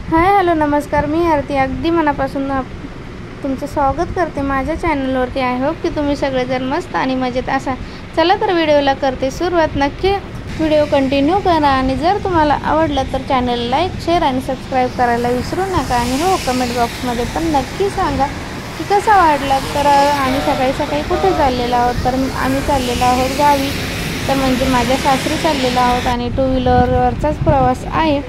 Hi hello नमस्कार, मी आरती अगदी मनापासून तुमचं स्वागत करते माझ्या चॅनलवरती। आय होप की तुम्ही सगळेजण मस्त आणि मजेत असाल। चला तर व्हिडिओला करते सुरुवात। नक्की व्हिडिओ कंटिन्यू करा आणि जर तुम्हाला आवडलं तर चॅनल लाईक शेअर आणि सबस्क्राईब करायला विसरू नका। आणि हो, कमेंट बॉक्समध्ये पण नक्की सांगा की कसा वाटला। तर आम्ही सकाळी कुठे चाललेलो आहोत, तर आम्ही चाललेलो आहोत गावी, तर म्हणजे माझ्या सासरी चाललेलो आहोत आणि टू व्हीलरवरचाच प्रवास आहे।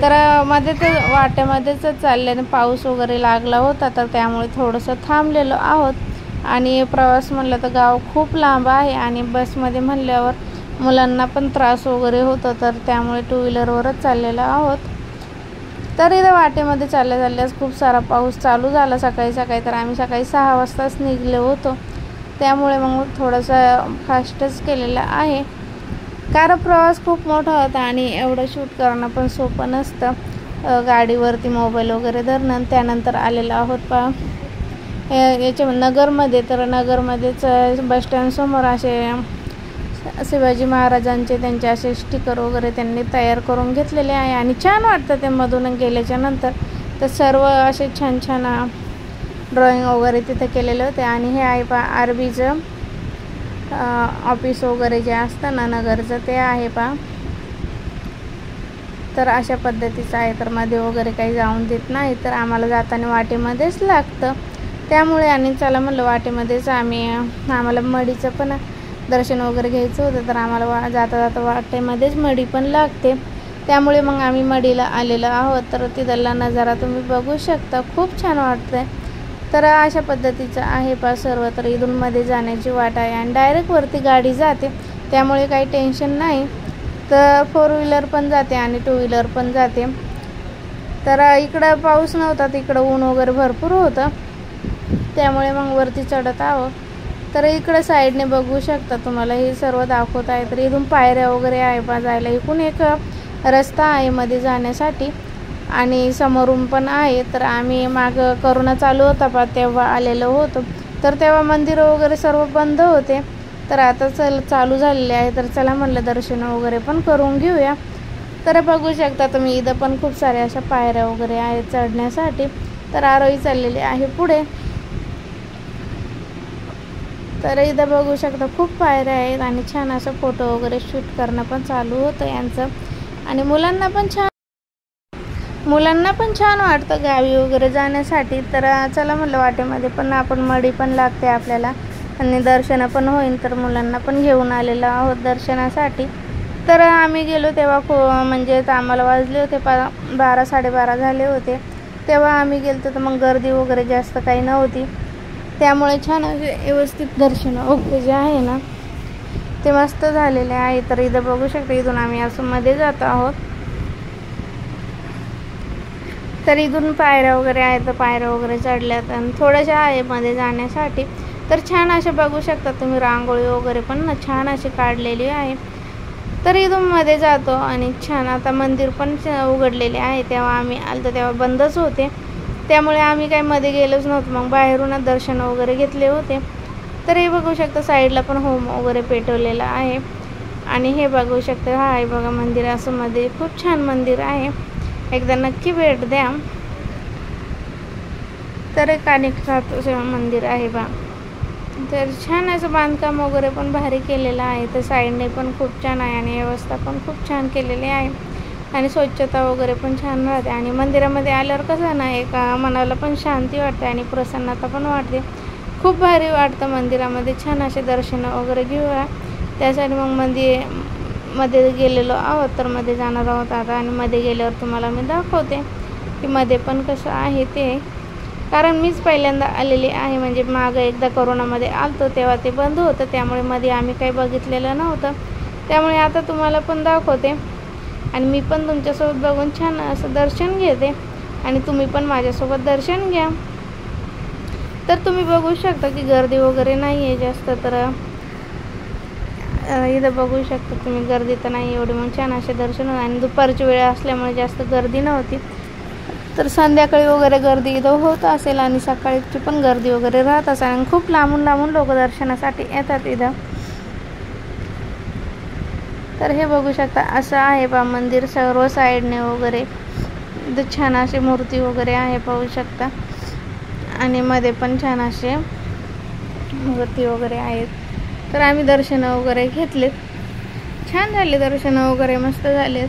तर मध्ये तर वाट्यामध्येच चालल्याने पाऊस वगैरे लागला होता, तर त्यामुळे थोडंसं थांबलेलो आहोत। आणि प्रवास म्हणलं तर गाव खूप लांब आहे आणि बसमध्ये म्हणल्यावर मुलांना पण त्रास वगैरे होतो, तर त्यामुळे टू व्हीलरवरच चाललेलो आहोत। तर इथं वाटेमध्ये चालल्यास खूप सारा पाऊस चालू झाला सकाळी। तर आम्ही सकाळी 6 वाजताच निघलो होतो, त्यामुळे मग थोडंसं फास्टच केलेलं आहे, कारण प्रवास खूप मोठा होता आणि एवढं शूट करणं पण सोपं नसतं गाडीवरती मोबाईल वगैरे धरणं। त्यानंतर आलेलो आहोत याच्या नगरमध्ये। तर नगरमध्येच बसस्टँडसमोर असे शिवाजी महाराजांचे त्यांचे असे स्टिकर वगैरे त्यांनी तयार करून घेतलेले आहे आणि छान वाटतं ते मधून गेल्याच्या नंतर। तर सर्व असे छान ड्रॉइंग वगैरे तिथे केलेले होते। आणि हे आहे आरबीचं ऑफिस वगैरे जे असतं ना नगरचं, ते आहे तर अशा पद्धतीचं आहे। तर मध्ये वगैरे काही जाऊन देत नाही, तर आम्हाला जाताना वाटेमध्येच लागतं, त्यामुळे आणि चला म्हणलं वाटेमध्येच आम्हाला मढीचं पण दर्शन वगैरे घ्यायचं होतं, तर आम्हाला जाता वाटेमध्येच मढी पण लागते, त्यामुळे मग आम्ही मढीला आलेलो आहोत। तर तिथला नजारा तुम्ही बघू शकता, खूप छान वाटतंय। तर अशा पद्धतीचं आहे सर्व। तर इथून मध्ये जाण्याची वाट आहे आणि डायरेक्ट वरती गाडी जाते, त्यामुळे काही टेन्शन नाही। तर 4 व्हीलर पण जाते आणि 2 व्हीलर पण जाते। तर इकडं पाऊस नव्हता, तिकडं ऊन वगैरे भरपूर होतं, त्यामुळे मग वरती चढत आहोत। तर इकडं साईडने बघू शकता, तुम्हाला हे सर्व दाखवत आहे। तर इथून पायऱ्या वगैरे आहे जायला, इकडून एक रस्ता आहे मध्ये जाण्यासाठी आणि समोरून पण आहे। तर आम्ही मागं करोना चालू होता तेव्हा आलेलो होतो, तर तेव्हा मंदिरं वगैरे सर्व बंद होते, तर आता चालू झालेले आहे। तर चला म्हणलं दर्शन वगैरे पण करून घेऊया। तर बघू शकता तुम्ही, इथं पण खूप साऱ्या अशा पायऱ्या वगैरे आहेत चढण्यासाठी। तर आरोही चाललेली आहे पुढे। तर इथं बघू शकता खूप पायऱ्या आहेत आणि छान असं फोटो वगैरे शूट करणं पण चालू होतं यांचं। आणि मुलांना पण छान वाटतं गावी वगैरे जाण्यासाठी। तर चला म्हणलं वाटेमध्ये पण आपण मढी पण लागते आपल्याला आणि दर्शन पण होईल, तर मुलांना पण घेऊन आलेलो आहोत दर्शनासाठी। तर आम्ही गेलो तेव्हा म्हणजे आम्हाला वाजले होते 12 साडेबारा झाले होते, तेव्हा आम्ही गेलो तर मग गर्दी वगैरे जास्त काही नव्हती, त्यामुळे छान असे व्यवस्थित दर्शन वगैरे जे आहे ना ते मस्त झालेले आहे। तर इथं बघू शकता, इथून आम्ही असं मध्ये जात आहोत। तर इथून पायऱ्या वगैरे आहेत, तर पायऱ्या वगैरे चढल्यात आणि थोड्याशा आहे मध्ये जाण्यासाठी। तर छान असे बघू शकता तुम्ही, रांगोळी वगैरे पण ना छान अशी काढलेली आहे। तर इथून मध्ये जातो आणि छान आता मंदिर पण उघडलेले आहे, तेव्हा आम्ही आलो तेव्हा बंदच होते, त्यामुळे आम्ही काही मध्ये गेलोच नव्हतो, मग बाहेरूनच दर्शन वगैरे घेतले होते। तर हे बघू शकता साईडला पण होम वगैरे पेटवलेलं आहे। आणि हे बघू शकता, हा आहे बघा मंदिर, असं मध्ये खूप छान मंदिर आहे, एकदा नक्की भेट द्या। तर कानिकनाथ मंदिर आहे तर छान असं बांधकाम वगैरे पण भारी केलेलं आहे। तर साईडने पण खूप छान आहे आणि व्यवस्था पण खूप छान केलेली आहे आणि स्वच्छता वगैरे पण छान राहते। आणि मंदिरामध्ये आल्यावर कसं ना, एक मनाला पण शांती वाटते आणि प्रसन्नता पण वाटते, खूप भारी वाटतं मंदिरामध्ये। छान असे दर्शन वगैरे घेऊया, त्यासाठी मग मध्ये गेलेलो आहोत, तर मध्ये जाणार आहोत आता। आणि मध्ये गेल्यावर तुम्हाला मी दाखवते की मध्ये पण कसं आहे ते, कारण मीच पहिल्यांदा आलेली आहे, म्हणजे मागं एकदा करोनामध्ये आलतो तेव्हा ते बंद होतं, त्यामुळे मध्ये आम्ही काही बघितलेलं नव्हतं, त्यामुळे आता तुम्हाला पण दाखवते आणि मी पण तुमच्यासोबत बघून छान असं दर्शन घेते आणि तुम्ही पण माझ्यासोबत दर्शन घ्या। तर तुम्ही बघू शकता की गर्दी वगैरे नाही आहे जास्त, तर इथं बघू शकता तुम्ही, गर्दी तर नाही एवढी, मग छान असे दर्शन आणि दुपारची वेळ असल्यामुळे जास्त गर्दी नव्हती। तर संध्याकाळी वगैरे गर्दी इथं होत असेल आणि सकाळची पण गर्दी वगैरे राहत असेल आणि खूप लांबून लोक दर्शनासाठी येतात इथं। तर हे बघू शकता, असं आहे मंदिर सर्व साईडने वगैरे इथं छान अशी मूर्ती वगैरे आहे पाहू शकता आणि मध्ये पण छान असे मूर्ती वगैरे आहेत. तर आम्ही दर्शन वगैरे घेतलेत. छान झाले दर्शन वगैरे, मस्त झालेत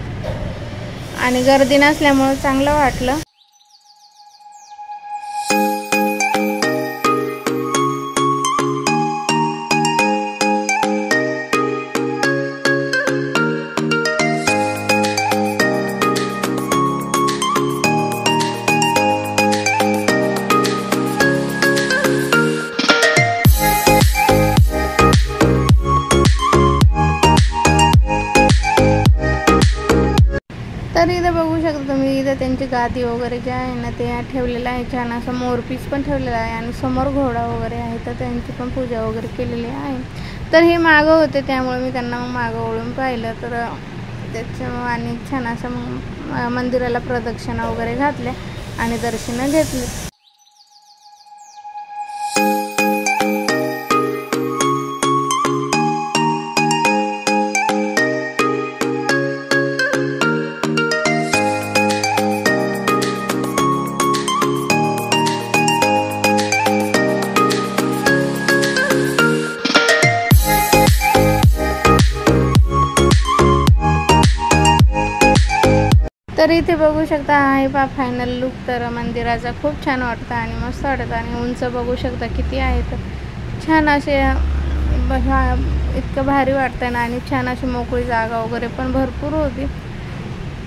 आणि गर्दी नसल्यामुळे चांगलं वाटलं. तर इथं बघू शकता तुम्ही, इथं त्यांची गादी वगैरे जे आहे ना ते ठेवलेलं आहे. छान असं मोरपीस पण ठेवलेला आहे आणि समोर घोडा वगैरे आहे, तर त्यांची पण पूजा वगैरे केलेली आहे. तर हे मागं होते त्यामुळे मी त्यांना मागं वळून पाहिलं. तर त्याच्यामुळे आणि छान असं मंदिराला प्रदक्षिणा वगैरे घातल्या आणि दर्शनं घेतली. तर इथे बघू शकता आहे पा फायनल लुक. तर मंदिराचा खूप छान वाटतं आणि मस्त वाटतं आणि उंच बघू शकता किती आहे. तर छान असे इतकं भारी वाटतं ना आणि छान अशी मोकळी जागा वगैरे पण भरपूर होती.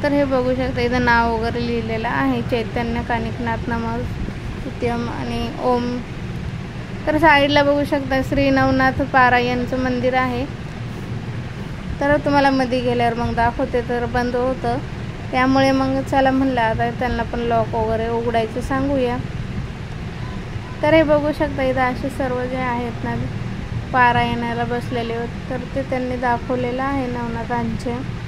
तर हे बघू शकता इथं नाव वगैरे लिहिलेलं आहे, चैतन्य कानिकनाथ नमः आणि ओम. तर साईडला बघू शकता श्री नवनाथ पारायणचं मंदिर आहे. तर तुम्हाला मध्ये गेल्यावर मग दाखवते. तर बंद होतं त्यामुळे मग चला म्हणलं आता त्यांना पण लॉक वगैरे उघडायचं सांगूया. तर हे बघू शकता इथं असे सर्व जे आहेत ना पारायणाला बसलेले होते, तर ते त्यांनी दाखवलेलं आहे नवनाथांचे.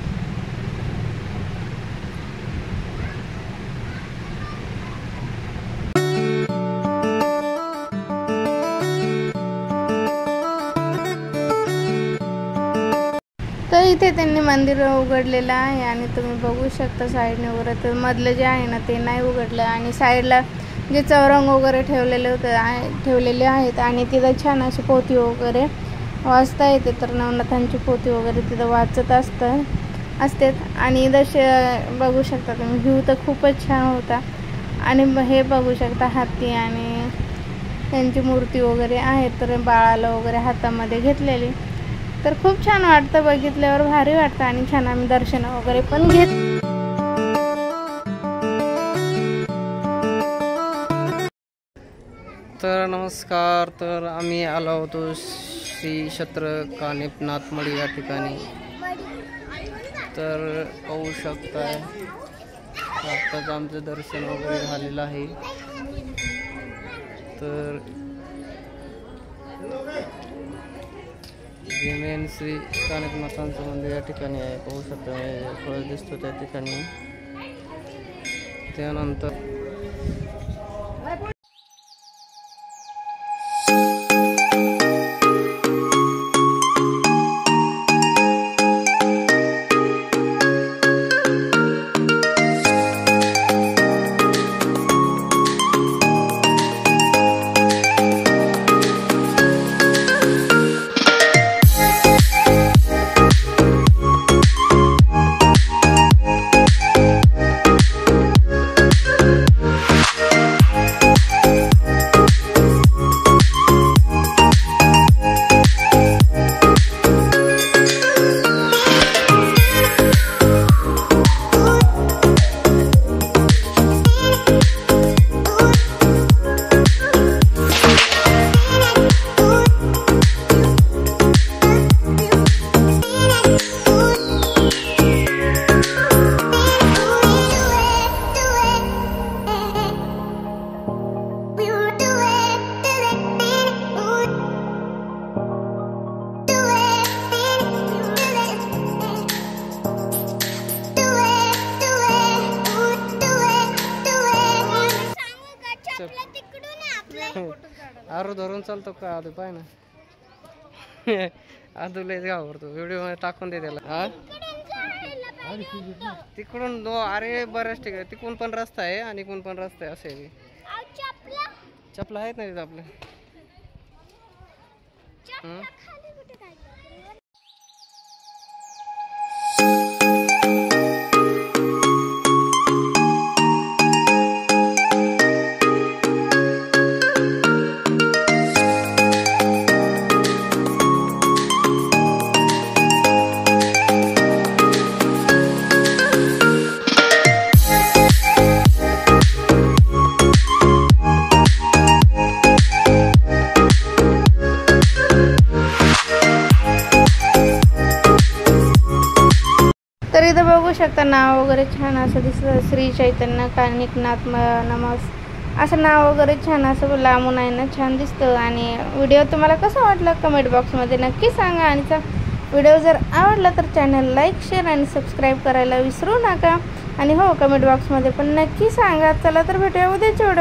तर इथे त्यांनी मंदिर उघडलेलं आहे आणि तुम्ही बघू शकता साईडने वगैरे. तर मधलं जे आहे ना ते नाही उघडलं आणि साईडला जे चौरंग वगैरे ठेवलेले आहेत आणि तिथं छान अशी पोथी वगैरे वाचता येते. तर नवनाथांची पोथी वगैरे तिथं वाचत असते आणि इथं बघू शकता तुम्ही व्ह्यू तर खूपच छान होता. आणि हे बघू शकता हत्ती आणि त्यांची मूर्ती वगैरे आहेत, तर बाळाला वगैरे हातामध्ये घेतलेली. तर खूप छान वाटतं, बघितल्यावर भारी वाटतं आणि छान आम्ही दर्शन वगैरे पण घेत. तर नमस्कार. तर आम्ही आलो होतो श्री क्षेत्र कानिपनाथ मढी या ठिकाणी. तर पाहू शकताय आत्ताच आमचं दर्शन वगैरे झालेलं आहे. तर जे मेन श्री कानिपनाथांचं मंदिर या ठिकाणी आहे, पाहू शकता कळस दिसतो त्या ठिकाणी. त्यानंतर आरू धरून चालतो का आदू पाय ना. आदू लय घाबरतो, व्हिडिओ मध्ये टाकून दे त्याला. तिकडून अरे बऱ्याच ठिकाणी तिकडून पण रस्ता आहे आणि इकडून पण रस्ता आहे असे. चपला आहेत ना तिथं आपल्या. तर इथं बघू शकता नाव वगैरे छान असं दिसतं, श्री चैतन्य कानिकनाथ नमस असं नाव वगैरे छान असं लांबून आहे ना, छान दिसतं. आणि व्हिडिओ तुम्हाला कसा वाटला कमेंट बॉक्समध्ये नक्की सांगा. आणि व्हिडिओ जर आवडला तर चॅनल लाईक शेअर आणि सबस्क्राईब करायला विसरू नका. आणि हो, कमेंट बॉक्समध्ये पण नक्की सांगा. चला तर भेटूया उद्याच्या व्हिडिओ.